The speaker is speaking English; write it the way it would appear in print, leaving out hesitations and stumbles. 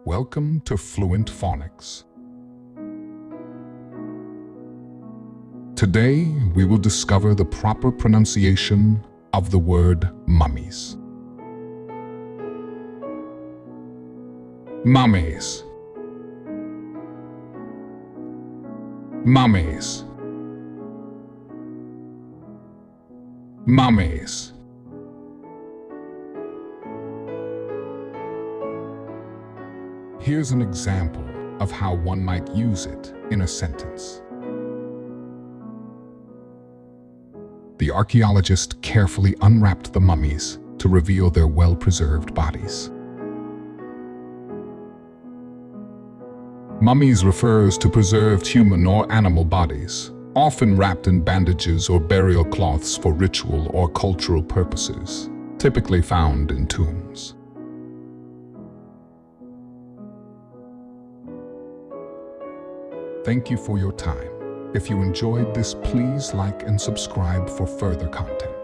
Welcome to Fluent Phonics. Today, we will discover the proper pronunciation of the word mummies. Mummies. Mummies. Mummies. Here's an example of how one might use it in a sentence. The archaeologist carefully unwrapped the mummies to reveal their well-preserved bodies. Mummies refers to preserved human or animal bodies, often wrapped in bandages or burial cloths for ritual or cultural purposes, typically found in tombs. Thank you for your time. If you enjoyed this, please like and subscribe for further content.